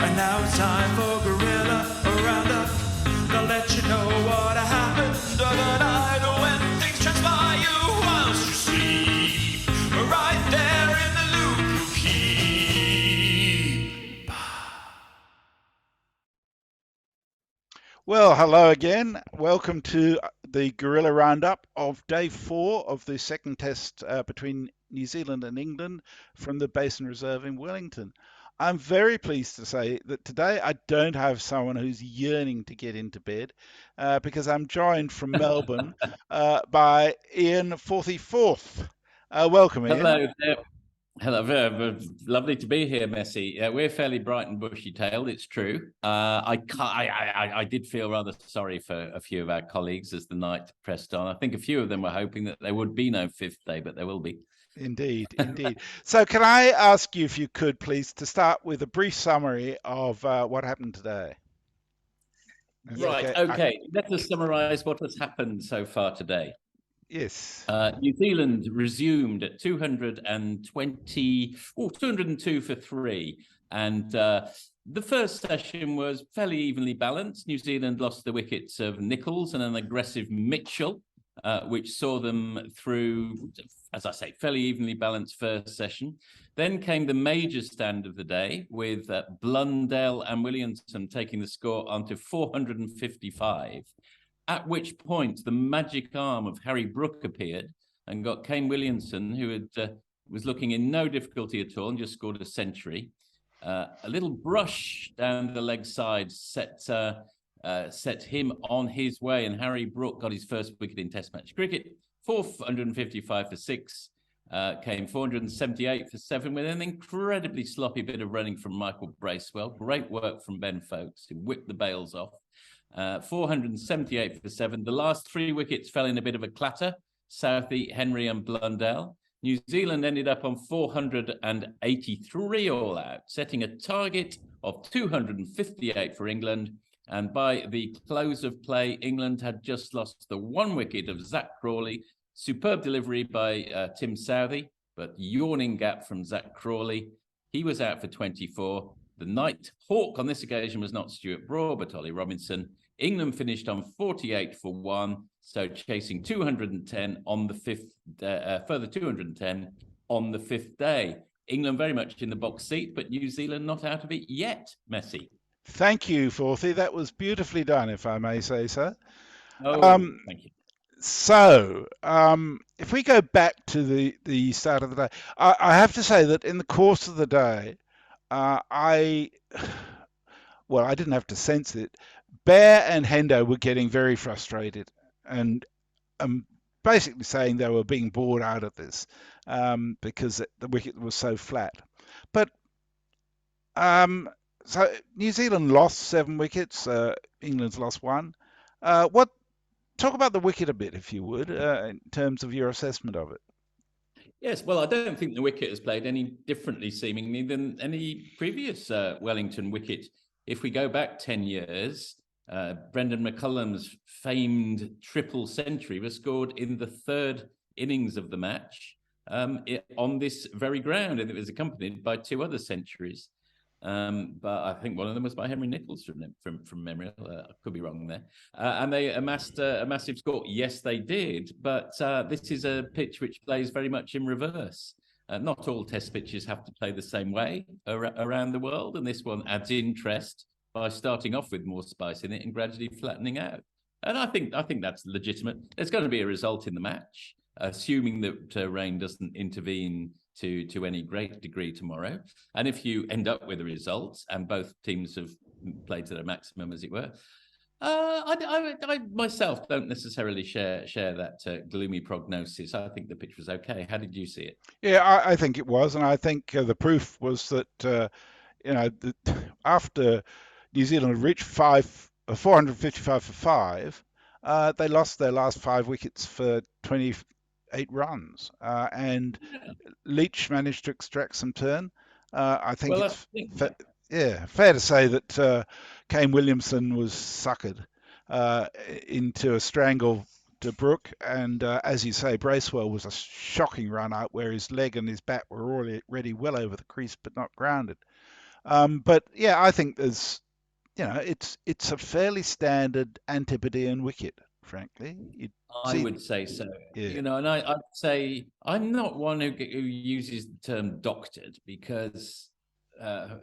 And now it's time for Guerilla Roundup. They'll let you know what happened overnight when things transpire you whilst you sleep. Right there in the loop you keep. Well, hello again. Welcome to the Guerilla Roundup of day 4 of the second test between New Zealand and England from the Basin Reserve in Wellington. I'm very pleased to say that today I don't have someone who's yearning to get into bed because I'm joined from Melbourne by Ian 44th. Welcome, Ian. Hello there. Hello, lovely to be here, Messi. We're fairly bright and bushy-tailed. It's true. I did feel rather sorry for a few of our colleagues as the night pressed on. I think a few of them were hoping that there would be no fifth day, but there will be. Indeed, indeed. So can I ask you, if you could, please, to start with a brief summary of what happened today? Right, okay. Let us summarise what has happened so far today. Yes. New Zealand resumed at 202 for 3. And the first session was fairly evenly balanced. New Zealand lost the wickets of Nichols and an aggressive Mitchell, which saw them through, as I say, fairly evenly balanced first session. Then came the major stand of the day with Blundell and Williamson taking the score onto 455. At which point the magic arm of Harry Brook appeared and got Kane Williamson, who was looking in no difficulty at all and just scored a century. A little brush down the leg side set him on his way, and Harry Brook got his first wicket in Test match cricket. 455 for 6, came 478 for 7 with an incredibly sloppy bit of running from Michael Bracewell. Great work from Ben Folkes, who whipped the bails off. 478 for 7. The last 3 wickets fell in a bit of a clatter. Southey, Henry and Blundell. New Zealand ended up on 483 all out, setting a target of 258 for England. And by the close of play, England had just lost the 1 wicket of Zach Crawley. Superb delivery by Tim Southey, but yawning gap from Zach Crawley. He was out for 24. The night hawk on this occasion was not Stuart Broad, but Ollie Robinson. England finished on 48 for 1, so chasing 210 on the further 210 on the 5th day. England very much in the box seat, but New Zealand not out of it yet, Messi. Thank you, Forthy. That was beautifully done, if I may say so. Oh, thank you. So, if we go back to the start of the day, I have to say that in the course of the day, I didn't have to sense it. Bear and Hendo were getting very frustrated and basically saying they were being bored out of this because the wicket was so flat. But so New Zealand lost 7 wickets. England's lost 1. Talk about the wicket a bit, if you would, in terms of your assessment of it. Yes, well, I don't think the wicket has played any differently, seemingly, than any previous Wellington wicket. If we go back 10 years, Brendan McCullum's famed triple century was scored in the 3rd innings of the match on this very ground, and it was accompanied by 2 other centuries. But I think one of them was by Henry Nichols from memory. I could be wrong there. And they amassed a massive score. Yes, they did. But this is a pitch which plays very much in reverse. Not all test pitches have to play the same way around the world. And this one adds interest by starting off with more spice in it and gradually flattening out. And I think that's legitimate. There's going to be a result in the match, assuming that rain doesn't intervene to any great degree tomorrow. And if you end up with a result and both teams have played to their maximum, as it were, I myself don't necessarily share that gloomy prognosis. I think the pitch was okay. How did you see it? Yeah, I think it was, and I think the proof was that after New Zealand reached 455 for 5, they lost their last 5 wickets for 28 runs, and Leach managed to extract some turn. I think fair to say that Kane Williamson was suckered into a strangle to Brook, and as you say, Bracewell was a shocking run out where his leg and his bat were already well over the crease but not grounded. But yeah, I think there's, it's a fairly standard Antipodean wicket, frankly. You'd I see, would say so. yeah, And I'd say I'm not one who uses the term doctored, because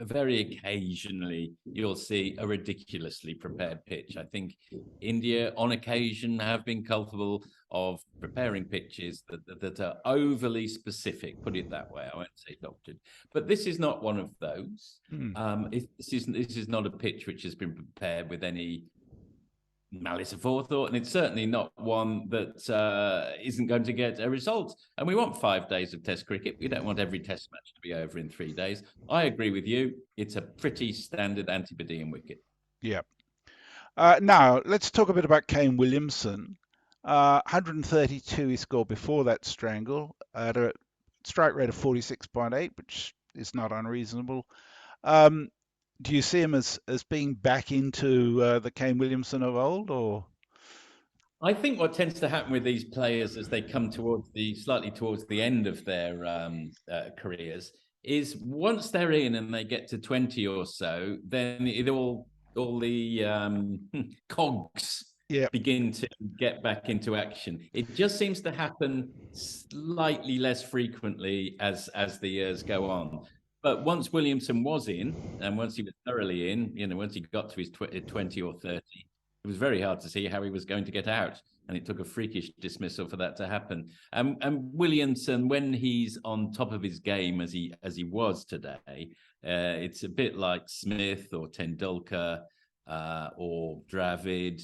very occasionally you'll see a ridiculously prepared pitch. I think India, on occasion, have been culpable of preparing pitches that are overly specific. Put it that way. I won't say doctored, but this is not one of those. Hmm. This is not a pitch which has been prepared with any malice aforethought, and it's certainly not one that isn't going to get a result. And we want 5 days of Test cricket. We don't want every Test match to be over in 3 days. I agree with you. It's a pretty standard Antipodean wicket. Yeah. Now, let's talk a bit about Kane Williamson. 132 he scored before that strangle at a strike rate of 46.8, which is not unreasonable. Do you see him as being back into the Kane Williamson of old, or? I think what tends to happen with these players as they come slightly towards the end of their careers is, once they're in and they get to 20 or so, then all the cogs Yeah. begin to get back into action. It just seems to happen slightly less frequently as the years go on. But once Williamson was in, and once he was thoroughly in, once he got to his 20 or 30, it was very hard to see how he was going to get out. And it took a freakish dismissal for that to happen. And Williamson, when he's on top of his game as he was today, it's a bit like Smith or Tendulkar or Dravid,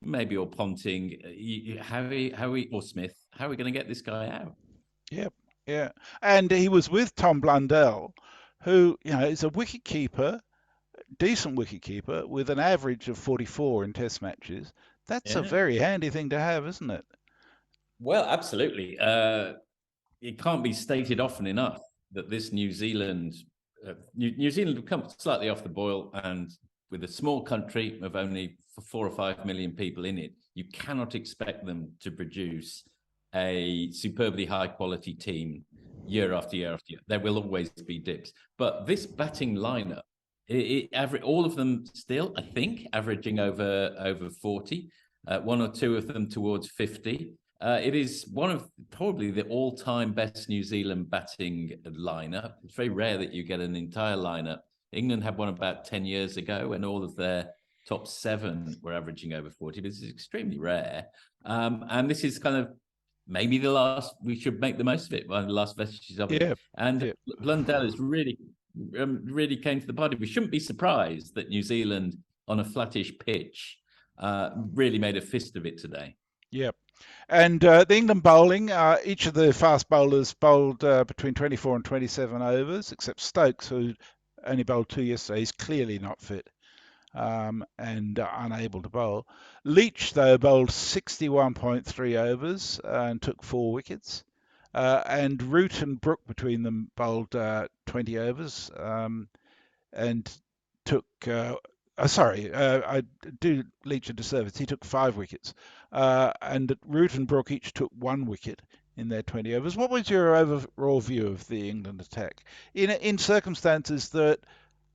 maybe, or Ponting. Howie or Smith. How are we going to get this guy out? Yep. Yeah. And he was with Tom Blundell, who, is a wicketkeeper, decent wicketkeeper with an average of 44 in Test matches. That's a very handy thing to have, isn't it? Well, absolutely. It can't be stated often enough that this New Zealand have come slightly off the boil, and with a small country of only 4 or 5 million people in it, you cannot expect them to produce a superbly high quality team year after year after year. There will always be dips, but this batting lineup, all of them still, I think, averaging over 40, 1 or 2 of them towards 50. It is one of probably the all-time best New Zealand batting lineup. It's very rare that you get an entire lineup. England had one about 10 years ago when all of their top 7 were averaging over 40. This is extremely rare. And this is kind of maybe the last, we should make the most of it, one of the last vestiges of it. And Blundell is really came to the party. We shouldn't be surprised that New Zealand, on a flattish pitch, really made a fist of it today. Yep. And the England bowling, each of the fast bowlers bowled between 24 and 27 overs, except Stokes, who only bowled 2 yesterday. He's clearly not fit and unable to bowl. Leach, though, bowled 61.3 overs and took 4 wickets. And Root and Brook between them bowled 20 overs and took. I do Leach a disservice. He took 5 wickets, and Root and Brook each took 1 wicket in their 20 overs. What was your overall view of the England attack in circumstances that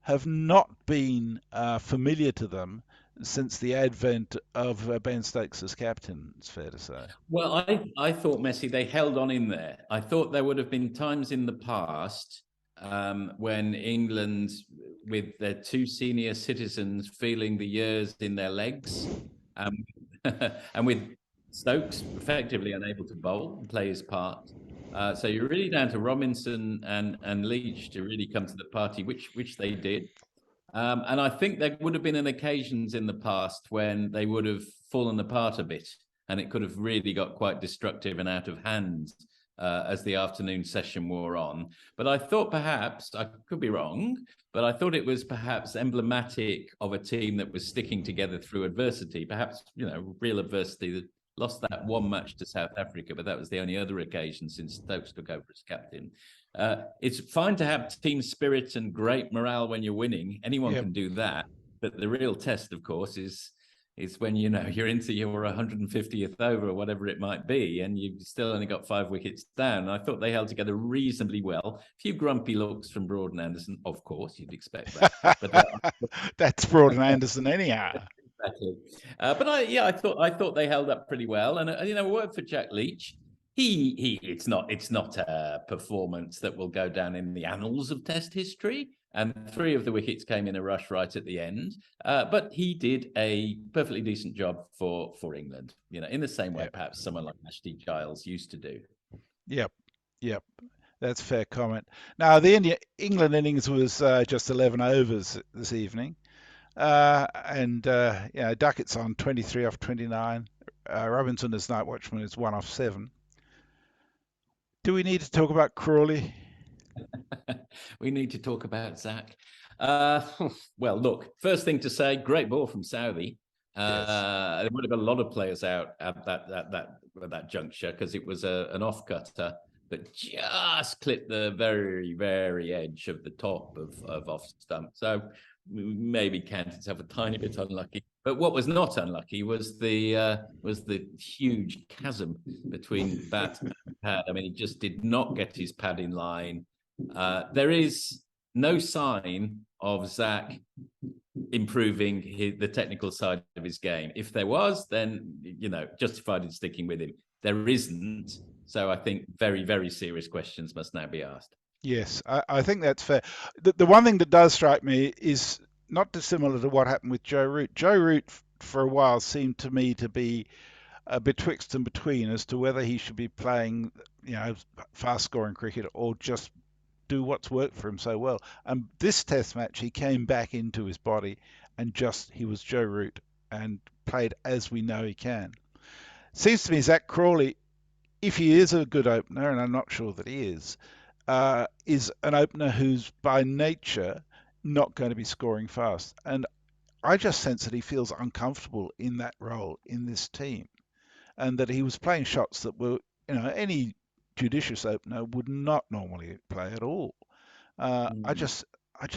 have not been familiar to them since the advent of Ben Stokes as captain, it's fair to say? Well, I thought, Messi, they held on in there. I thought there would have been times in the past when England, with their 2 senior citizens feeling the years in their legs, and with Stokes effectively unable to bowl and play his part. So you're really down to Robinson and Leach to really come to the party, which they did. And I think there would have been occasions in the past when they would have fallen apart a bit, and it could have really got quite destructive and out of hand as the afternoon session wore on. But I thought perhaps, I could be wrong, but I thought it was perhaps emblematic of a team that was sticking together through adversity, perhaps, real adversity. That lost that 1 match to South Africa, but that was the only other occasion since Stokes took over as captain. It's fine to have team spirit and great morale when you're winning. Anyone can do that. But the real test, of course, is It's when, you're into your 150th over or whatever it might be, and you've still only got 5 wickets down. I thought they held together reasonably well. A few grumpy looks from Broad and Anderson, of course, you'd expect that. But That's Broad and Anderson anyhow. Exactly. But I thought they held up pretty well. And a word for Jack Leach. It's not a performance that will go down in the annals of Test history. And 3 of the wickets came in a rush right at the end. But he did a perfectly decent job for England. In the same way perhaps someone like Ashley Giles used to do. Yep. That's a fair comment. Now the England innings was just 11 overs this evening. Duckett's on 23 off 29. Robinson as night watchman is 1 off 7. Do we need to talk about Crawley? We need to talk about Zach. Well, look, first thing to say, great ball from Southey. Yes. There would have been a lot of players out at that juncture because it was an off cutter that just clipped the very, very edge of the top of off stump. So maybe counted himself a tiny bit unlucky. But what was not unlucky was the huge chasm between bat and pad. I mean, he just did not get his pad in line. There is no sign of Zach improving the technical side of his game. If there was, then justified in sticking with him. There isn't. So I think very, very serious questions must now be asked. Yes, I think that's fair. The one thing that does strike me is not dissimilar to what happened with Joe Root. Joe Root, for a while, seemed to me to be betwixt and between as to whether he should be playing, fast-scoring cricket or just do what's worked for him so well. And this Test match, he came back into his body and he was Joe Root and played as we know he can. Seems to me Zach Crawley, if he is a good opener, and I'm not sure that he is an opener who's by nature not going to be scoring fast. And I just sense that he feels uncomfortable in that role in this team, and that he was playing shots that were, any judicious opener would not normally play at all. I just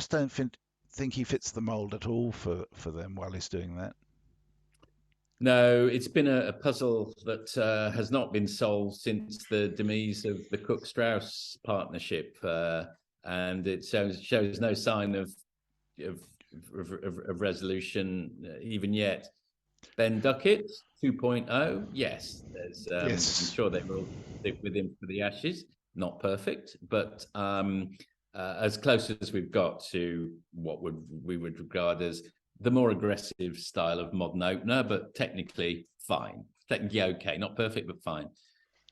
don't think he fits the mold at all for them while he's doing that. No, it's been a puzzle that has not been solved since the demise of the Cook-Strauss partnership, and it shows no sign of resolution even yet. Ben Duckett 2.0, yes. Yes. I'm sure they will stick with him for the Ashes. Not perfect, but as close as we've got to what we would regard as the more aggressive style of modern opener, but technically fine. Technically okay, not perfect, but fine.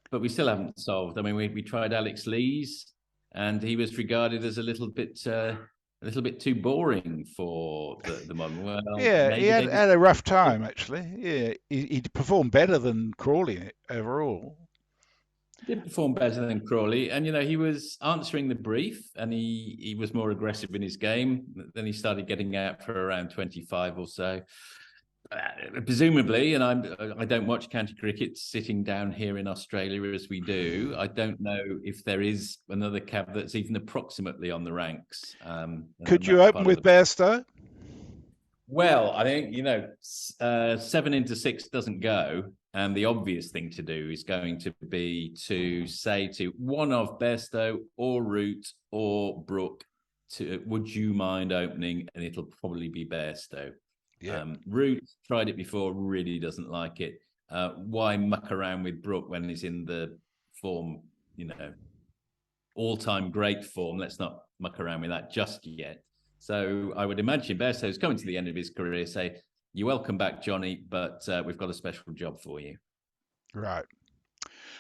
But we still haven't solved. I mean, we tried Alex Lees, and he was regarded as a little bit too boring for the modern world. Yeah, he had a rough time, actually. Yeah, he performed better than Crawley overall. Did perform better than Crawley, and he was answering the brief, and he was more aggressive in his game. Then he started getting out for around 25 or so, presumably. And I don't watch county cricket sitting down here in Australia as we do. I don't know if there is another cab that's even approximately on the ranks. Could you open with Bairstow? Well, I think 7 into 6 doesn't go. And the obvious thing to do is going to be to say to one of Bairstow or Root or Brook, would you mind opening? And it'll probably be Bairstow. Yeah. Root tried it before, really doesn't like it. Why muck around with Brook when he's in the form, all-time great form? Let's not muck around with that just yet. So I would imagine Bairstow's coming to the end of his career, say, you're welcome back, Johnny, but we've got a special job for you. Right.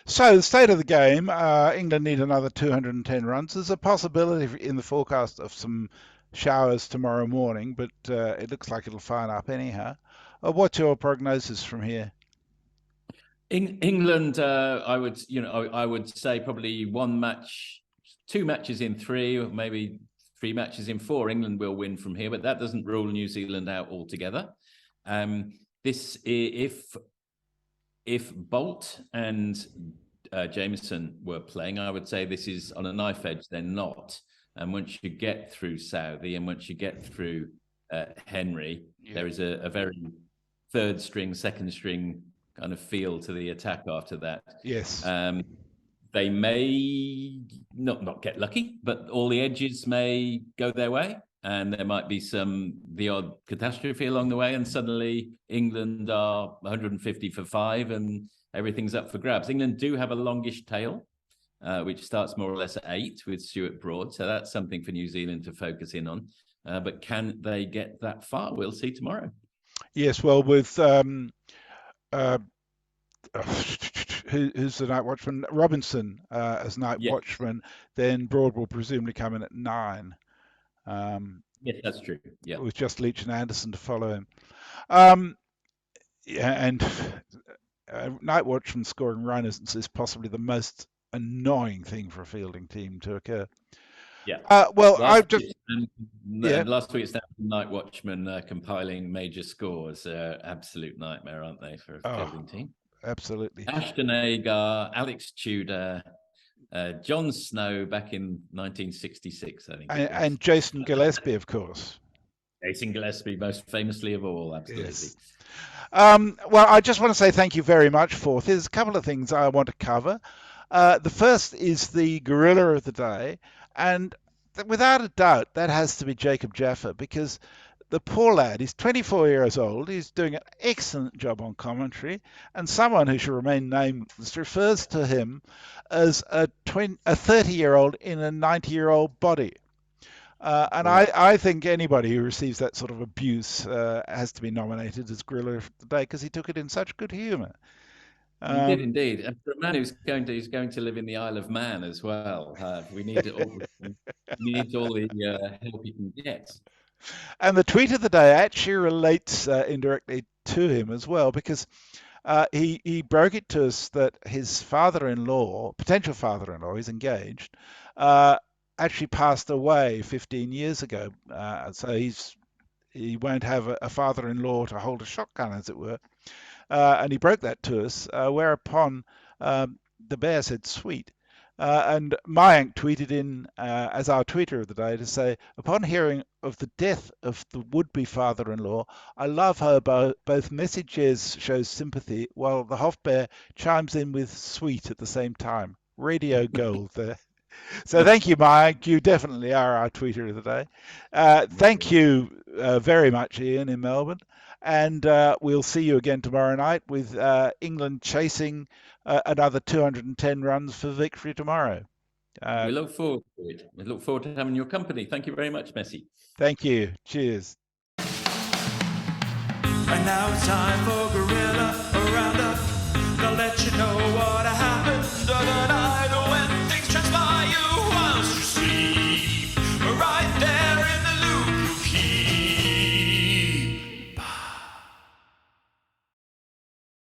So the state of the game, England need another 210 runs. There's a possibility in the forecast of some showers tomorrow morning, but it looks like it'll fine up anyhow. What's your prognosis from here? England, I would say probably 2 matches in 3, or maybe 3 matches in 4. England will win from here, but that doesn't rule New Zealand out altogether. If Bolt and Jameson were playing, I would say this is on a knife edge. They're not. And once you get through Southey and once you get through Henry, there is a very third string, second string kind of feel to the attack after that. Yes. They may not get lucky, but all the edges may go their way, and there might be the odd catastrophe along the way, and suddenly England are 150 for 5 and everything's up for grabs. England do have a longish tail, which starts more or less at 8 with Stuart Broad, so that's something for New Zealand to focus in on. But can they get that far? We'll see tomorrow. Yes, well, with who's the night watchman? Robinson as night watchman, then Broad will presumably come in at 9. Yes, that's true. Yeah, with just Leach and Anderson to follow him. And night watchman scoring runners is possibly the most annoying thing for a fielding team to occur. Yeah. Last week it's down to night watchman compiling major scores. Absolute nightmare, aren't they, for a fielding team? Absolutely. Ashton Agar, Alex Tudor, John Snow back in 1966, I think. And Jason Gillespie, of course. Jason Gillespie, most famously of all, absolutely. Yes. Well, I just want to say thank you very much, Forth. There's a couple of things I want to cover. The first is the Guerilla of the day, and without a doubt, that has to be Jacob Jaffa, because the poor lad, he's 24 years old, he's doing an excellent job on commentary, and someone who should remain nameless refers to him as a 30-year-old in a 90-year-old body. I think anybody who receives that sort of abuse has to be nominated as Guerilla of the day, because he took it in such good humour. He did indeed, and for a man who's going to live in the Isle of Man as well. We need all the help he can get. And the tweet of the day actually relates indirectly to him as well, because he broke it to us that his father-in-law, potential father-in-law, he's engaged, actually passed away 15 years ago. So he won't have a father-in-law to hold a shotgun, as it were. And he broke that to us, whereupon the bear said, sweet. And Mayank tweeted in as our tweeter of the day to say, upon hearing of the death of the would-be father-in-law, I love how both messages shows sympathy, while the Hoff bear chimes in with sweet at the same time. Radio gold there. So thank you, Mayank. You definitely are our tweeter of the day. Thank you very much, Ian, in Melbourne. And we'll see you again tomorrow night with England chasing another 210 runs for victory tomorrow. We look forward to it. We look forward to having your company. Thank you very much, Messi. Thank you. Cheers. And now it's time for Guerilla, a roundup. They'll let you know